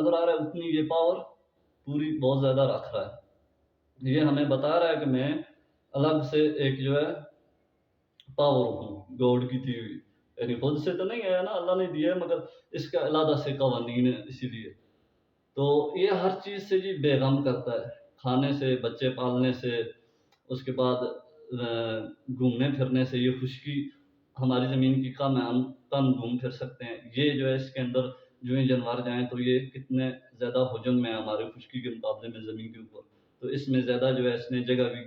نظر آ رہا ہے اتنی یہ پاور پوری بہت زیادہ رکھ رہا ہے. یہ ہمیں بتا رہا ہے کہ میں الگ سے ایک جو ہے پاور ہوں گاڈ کی دی ہوئی. یعنی خود سے تو نہیں ہے نا، اللہ نے دیا ہے، مگر اس کا علیحدہ سے قوانین ہے. اسی لیے تو یہ ہر چیز سے جی بے غم کرتا ہے، کھانے سے، بچے پالنے سے، اس کے بعد گھومنے پھرنے سے. یہ خشکی ہماری زمین کی کم ہے، ہم کم گھوم پھر سکتے ہیں. یہ جو ہے اس کے اندر جو ہی جانور جائیں تو یہ کتنے زیادہ حجم میں ہے ہمارے خشکی کے مقابلے میں زمین کے اوپر. تو اس میں زیادہ جو ہے اس نے جگہ بھی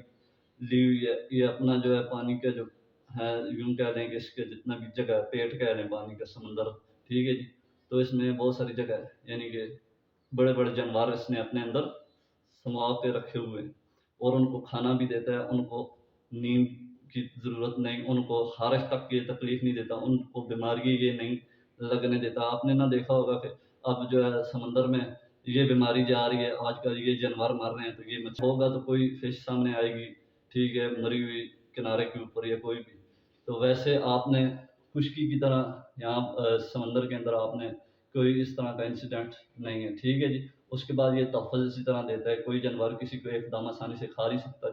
لی ہوئی ہے. یہ اپنا جو ہے پانی کا جو ہے، یوں کہہ لیں کہ اس کے جتنا بھی جگہ ہے، پیٹ کہہ لیں پانی کا، سمندر، ٹھیک ہے جی. تو اس میں بہت ساری جگہ ہے، یعنی کہ بڑے بڑے جانور اس نے اپنے اندر سما کے رکھے ہوئے ہیں. اور ان کو کھانا بھی دیتا ہے، ان کو نیند کی ضرورت نہیں، ان کو خارش تک یہ تکلیف نہیں دیتا، ان کو بیماری یہ نہیں لگنے دیتا. آپ نے نہ دیکھا ہوگا کہ اب جو ہے سمندر میں یہ بیماری جا رہی ہے، آج کل یہ جانور مر رہے ہیں، تو یہ ہوگا تو کوئی فش سامنے آئے گی، ٹھیک ہے، مری ہوئی کنارے کے اوپر یا کوئی بھی. تو ویسے آپ نے خشکی کی طرح یہاں سمندر کے اندر آپ نے کوئی اس طرح کا انسیڈنٹ نہیں ہے، ٹھیک ہے جی. اس کے بعد یہ تحفظ اسی طرح دیتا ہے، کوئی جانور کسی کو ایک دم آسانی سے کھا نہیں سکتا.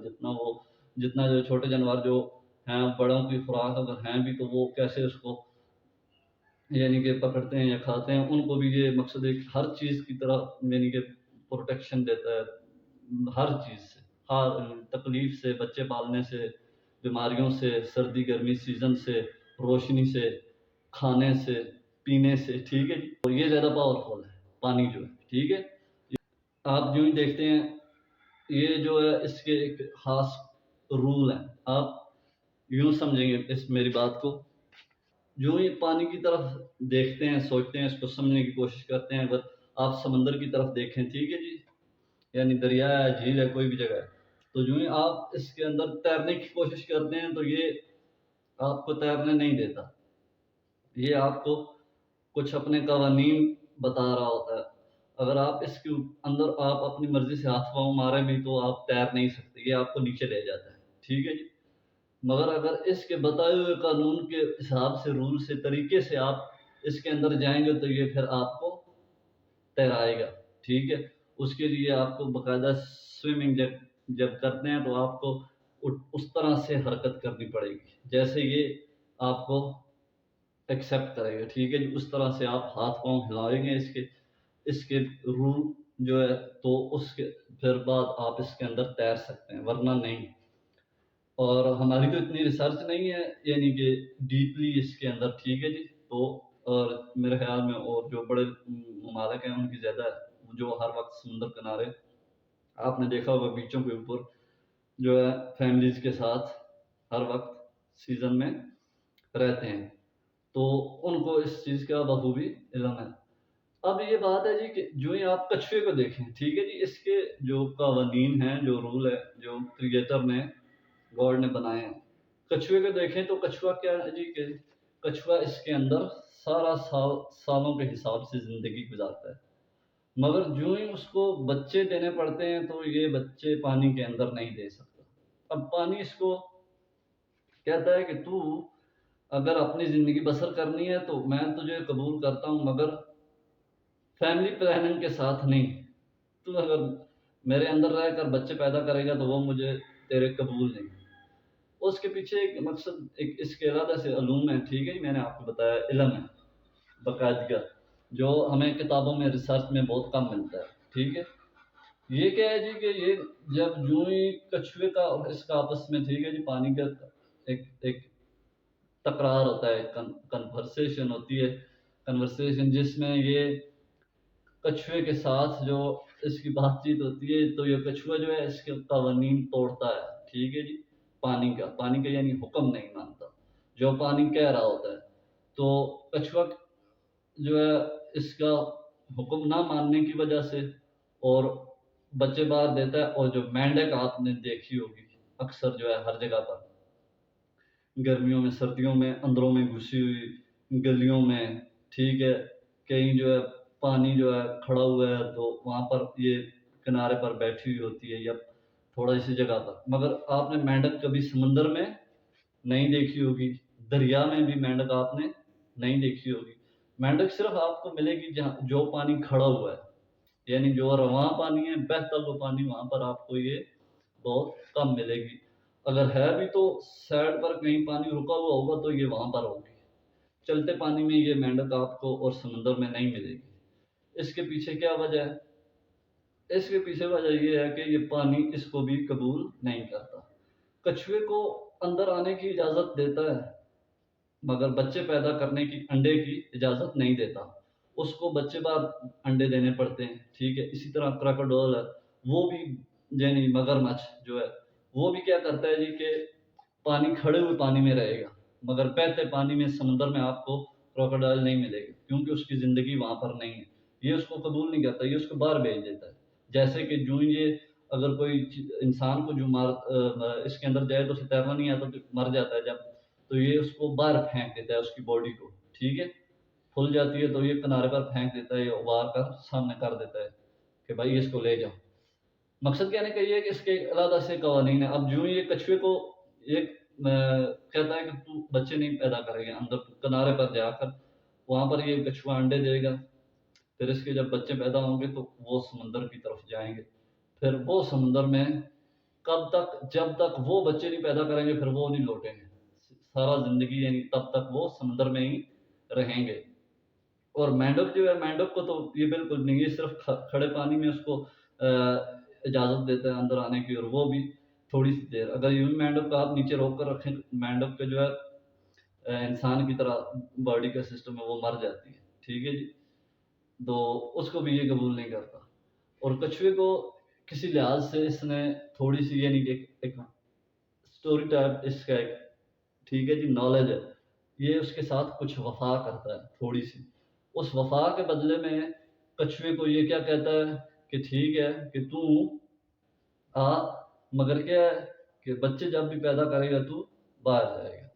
جتنا جو چھوٹے جانور جو ہیں، بڑوں کی خوراک اگر ہیں بھی تو وہ کیسے اس کو یعنی کہ پکڑتے ہیں یا کھاتے ہیں. ان کو بھی یہ مقصد ہے کہ ہر چیز کی طرح یعنی کہ پروٹیکشن دیتا ہے، ہر چیز سے، ہر تکلیف سے، بچے پالنے سے، بیماریوں سے، سردی گرمی سیزن سے، روشنی سے، کھانے سے، پینے سے، ٹھیک ہے جی. اور یہ زیادہ پاورفل ہے پانی جو ہے، ٹھیک ہے. آپ جو ہی دیکھتے ہیں یہ جو ہے اس کے ایک خاص رول ہیں. آپ یوں سمجھیں گے اس میری بات کو، جو ہی پانی کی طرف دیکھتے ہیں، سوچتے ہیں، اس کو سمجھنے کی کوشش کرتے ہیں. اگر آپ سمندر کی طرف دیکھیں، ٹھیک ہے جی، یعنی دریا ہے، جھیل ہے، کوئی بھی جگہ ہے، تو جو ہی آپ اس کے اندر تیرنے کی کوشش کرتے ہیں تو یہ آپ کو تیرنے نہیں دیتا. یہ آپ کو کچھ اپنے قوانین بتا رہا ہوتا ہے. اگر آپ اس کے اندر آپ اپنی مرضی سے ہاتھ پاؤں مارے بھی تو آپ تیر نہیں سکتے، یہ آپ کو نیچے لے جاتا ہے، ٹھیک ہے جی. مگر اگر اس کے بتائے ہوئے قانون کے حساب سے، رول سے، طریقے سے آپ اس کے اندر جائیں گے تو یہ پھر آپ کو تیرائے گا، ٹھیک ہے. اس کے لیے آپ کو باقاعدہ سوئمنگ جب کرتے ہیں تو آپ کو اس طرح سے حرکت کرنی پڑے گی جیسے یہ آپ کو ایکسیپٹ کرے گا، ٹھیک ہے جی. اس طرح سے آپ ہاتھ پاؤں ہلائیں گے اس کے رول جو ہے، تو اس کے پھر بعد آپ اس کے اندر تیر سکتے ہیں، ورنہ نہیں. اور ہماری تو اتنی ریسرچ نہیں ہے یعنی کہ ڈیپلی اس کے اندر، ٹھیک ہے جی. تو اور میرے خیال میں اور جو بڑے ممالک ہیں ان کی زیادہ ہے، جو ہر وقت سمندر کنارے آپ نے دیکھا ہوگا بیچوں کے اوپر جو ہے فیملیز کے ساتھ ہر وقت سیزن میں رہتے ہیں، تو ان کو اس چیز کا بخوبی علم ہے. اب یہ بات ہے جی کہ جو ہی آپ کچھوے کو دیکھیں، ٹھیک ہے جی، اس کے جو قوانین ہیں، جو رول ہے، جو کریٹر نے، گاڈ نے بنائے ہیں. کچھوے کو دیکھیں تو کچھوا کیا ہے جی کہ کچھوا اس کے اندر سارا سالوں کے حساب سے زندگی گزارتا ہے. مگر جو ہی اس کو بچے دینے پڑتے ہیں تو یہ بچے پانی کے اندر نہیں دے سکتا. اب پانی اس کو کہتا ہے کہ تو اگر اپنی زندگی بسر کرنی ہے تو میں تجھے قبول کرتا ہوں، مگر فیملی پلاننگ کے ساتھ نہیں. تو اگر میرے اندر رہ کر بچے پیدا کرے گا تو وہ مجھے تیرے قبول نہیں. اس کے پیچھے ایک مقصد، ایک اس کے علاوہ سے علوم ہے، ٹھیک ہے. میں نے آپ کو بتایا علم ہے باقاعدگی، جو ہمیں کتابوں میں ریسرچ میں بہت کم ملتا ہے، ٹھیک ہے. یہ کیا ہے جی کہ یہ جب جو ہی کچھوے کا اور اس کا آپس میں، ٹھیک ہے جی، پانی کا ایک تکرار ہوتا ہے، کنورسیشن ہوتی ہے، کنورسیشن جس میں یہ کچھوے کے ساتھ جو اس کی بات چیت ہوتی ہے، تو یہ کچھوا جو ہے اس کے قوانین توڑتا ہے، ٹھیک ہے جی. پانی کا یعنی حکم نہیں مانتا جو پانی کہہ رہا ہوتا ہے. تو کچھوا جو ہے اس کا حکم نہ ماننے کی وجہ سے اور بچے باہر دیتا ہے. اور جو مینڈک آپ نے دیکھی ہوگی اکثر جو ہے ہر جگہ پر، گرمیوں میں، سردیوں میں، اندروں میں گھسی ہوئی گلیوں میں، ٹھیک ہے، کہیں جو ہے پانی جو ہے کھڑا ہوا ہے تو وہاں پر یہ کنارے پر بیٹھی ہوئی ہوتی ہے یا تھوڑا سی جگہ پر. مگر آپ نے مینڈک کبھی سمندر میں نہیں دیکھی ہوگی، دریا میں بھی مینڈک آپ نے نہیں دیکھی ہوگی. مینڈک صرف آپ کو ملے گی جہاں جو پانی کھڑا ہوا ہے. यानी जो रवां पानी है, बहता हुआ पानी, वहाँ पर आपको ये बहुत कम मिलेगी। अगर है भी तो साइड पर कहीं पानी रुका हुआ होगा तो ये वहाँ पर होगी। चलते पानी में ये मेंढक आपको और समुद्र में नहीं मिलेगी। इसके पीछे क्या वजह है? इसके पीछे वजह ये है कि ये पानी इसको भी कबूल नहीं करता। कछुए को अंदर आने की इजाज़त देता है, मगर बच्चे पैदा करने की, अंडे की इजाज़त नहीं देता। उसको बच्चे बाद अंडे देने पड़ते हैं, ठीक है? इसी तरह क्रोकोडाइल है, वो भी यानी मगरमच्छ जो है, वो भी क्या करता है जी कि पानी, खड़े हुए पानी में रहेगा, मगर बहते पानी में, समुद्र में आपको क्रोकोडाइल नहीं मिलेगा, क्योंकि उसकी ज़िंदगी वहाँ पर नहीं है। ये उसको कबूल नहीं करता, ये उसको बाहर भेज देता है। जैसे कि यूँ ये अगर कोई इंसान को जो इसके अंदर जाए तो उसे तैरना नहीं आता तो मर जाता है जब, तो ये उसको बाहर फेंक देता है, उसकी बॉडी को, ठीक है? फूल जाती है तो ये किनारे पर फेंक देता है, ये उबार कर सामने कर देता है कि भाई इसको ले जाओ। मकसद कहने का ये है कि इसके अलग से कवानीन है। अब यूँ ये कछुए को एक कहता है कि तू बच्चे नहीं पैदा करेगा, अंदर किनारे पर जाकर वहाँ पर ये कछुआ अंडे देगा, फिर इसके जब बच्चे पैदा होंगे तो वो समुंदर की तरफ जाएँगे। फिर वो समुंदर में कब तक, जब तक वो बच्चे नहीं पैदा करेंगे फिर वो नहीं लौटेंगे। सारा ज़िंदगी यानी तब तक वो समुंदर में ही रहेंगे। और मेंढक जो है, मेंढक को तो ये बिल्कुल नहीं, ये सिर्फ़ खड़े पानी में उसको इजाज़त देता है अंदर आने की, और वो भी थोड़ी-सी देर। अगर यूँ ही मेंढक को आप नीचे रोक कर रखें, मेंढक का जो है इंसान की तरह बॉडी का सिस्टम है, वो मर जाती है। ठीक है जी? तो उसको भी ये कबूल नहीं करता। और कछुए को किसी लिहाज़ से इसने थोड़ी-सी यानी कि एक एक स्टोरी टाइप इसका एक, ठीक है जी, नॉलेज है। ये उसके साथ कुछ वफ़ा करता है थोड़ी-सी। उस वफ़ा के बदले में कछुए को ये क्या कहता है कि ठीक है कि तू आ, मगर क्या है कि बच्चे जब भी पैदा करेगा तू बाहर जाएगा।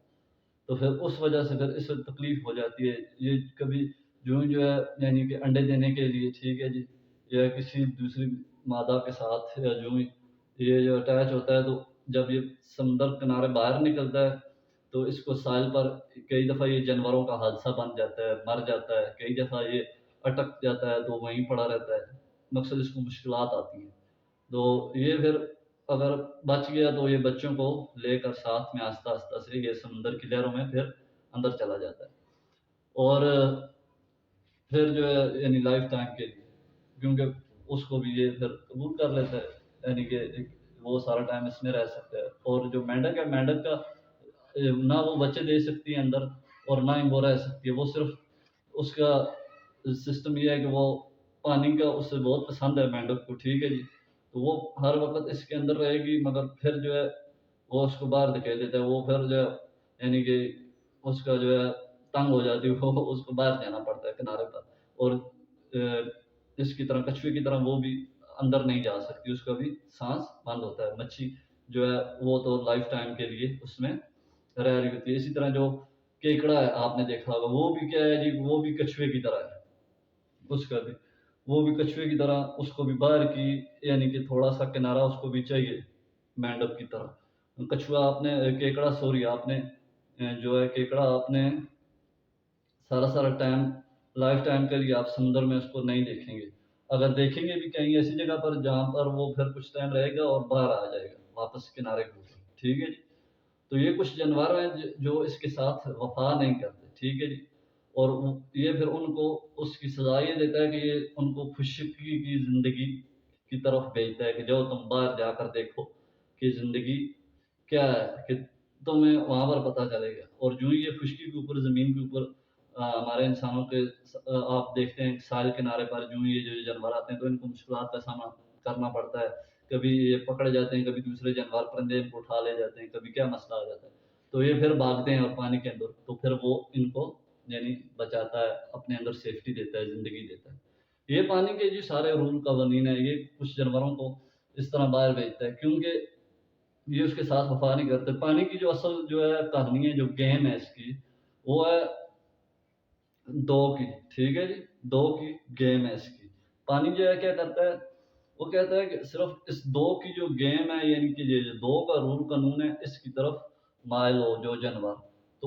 तो फिर उस वजह से फिर इसे तकलीफ़ हो जाती है। ये कभी यूँ जो है यानी कि अंडे देने के लिए, ठीक है जी, या किसी दूसरी मादा के साथ या यूँ ही ये जो अटैच होता है, तो जब ये समुंदर किनारे बाहर निकलता है, तो इसको साहिल पर कई दफ़ा ये जानवरों का हादसा बन जाता है, मर जाता है, कई दफ़ा ये अटक जाता है तो वहीं पड़ा रहता है। मकसद इसको मुश्किलात आती हैं। तो ये फिर अगर बच गया तो ये बच्चों को लेकर साथ में आस्ता-आस्ता से ये समुंदर की लहरों में फिर अंदर चला जाता है। और फिर जो है यानी लाइफ़ टाइम के लिए, क्योंकि उसको भी ये फिर कबूल कर लेता है, यानी कि एक वो सारा टाइम इसमें रह सकता है। और जो मेंढक है, मेंढक का ना वो बच्चे दे सकती है अंदर, और ना ही वो रह सकती है। वो सिर्फ़ उसका सिस्टम ये है कि वो पानी का उसे बहुत पसंद है मेंढक को, ठीक है जी। तो वो हर वक़्त इसके अंदर रहेगी, मगर फिर जो है वो उसको बाहर धकेल देता है। वो फिर जो है यानी कि उसका जो है तंग हो जाती है, वो उसको बाहर जाना पड़ता है किनारे पर। और इसकी तरह, कछुए की तरह वो भी अंदर नहीं जा सकती, उसका भी साँस बंद होता है। मच्छी जो है वो तो लाइफ़ टाइम के लिए उसमें रह रही होती है। इसी तरह जो केकड़ा है, आपने देखा होगा, वो भी क्या है जी, वो भी कछुए की तरह है। उसका भी, वो भी कछुए की तरह, उसको भी बाहर की यानी कि थोड़ा-सा किनारा उसको भी चाहिए, मेंढक की तरह। कछुआ आपने केकड़ा सॉरी आपने जो है केकड़ा आपने सारा-सारा टाइम, लाइफ़ टाइम के लिए आप समुद्र में उसको नहीं देखेंगे। अगर देखेंगे भी कहीं ऐसी जगह पर जहाँ पर वो फिर कुछ टाइम रहेगा और बाहर आ जाएगा, वापस किनारे के ऊपर, ठीक है जी? तो ये कुछ जानवर हैं जो इसके साथ वफ़ा नहीं करते, ठीक है जी? और वो ये फिर उनको उसकी सज़ा ये देता है कि ये उनको खुशकी की ज़िंदगी की तरफ भेजता है कि जाओ तुम बाहर जाकर देखो कि ज़िंदगी क्या है, कि तुम्हें वहाँ पर पता चलेगा। और यूँ ही ये खुशकी के ऊपर, ज़मीन के ऊपर हमारे इंसानों के आप देखते हैं साहिल किनारे पर यूँ ये जो जानवर आते हैं तो इनको मुश्किलात का सामना करना पड़ता है। कभी ये पकड़े जाते हैं, कभी दूसरे जानवर, परिंदे इनको उठा ले जाते हैं, कभी क्या मसला आ जाता है। तो ये फिर भागते हैं और पानी के अंदर, तो फिर वो इनको यानी बचाता है, अपने अंदर सेफ्टी देता है, ज़िंदगी देता है। ये पानी के जो सारे रूल कवानीन हैं, ये कुछ जानवरों को इस तरह बाहर भेजता है, क्योंकि ये उसके साथ वफ़ा नहीं करते। पानी की जो असल जो है कहानी है, जो गेम है इसकी, वो है 2 की, ठीक है जी? 2 की गेम है इसकी। पानी जो है क्या करता है, वो कहता है कि सिर्फ़ इस 2 की जो गेम है, यानी कि ये जो 2 का रूल कानून है, इसकी तरफ माइल हो जो जानवर।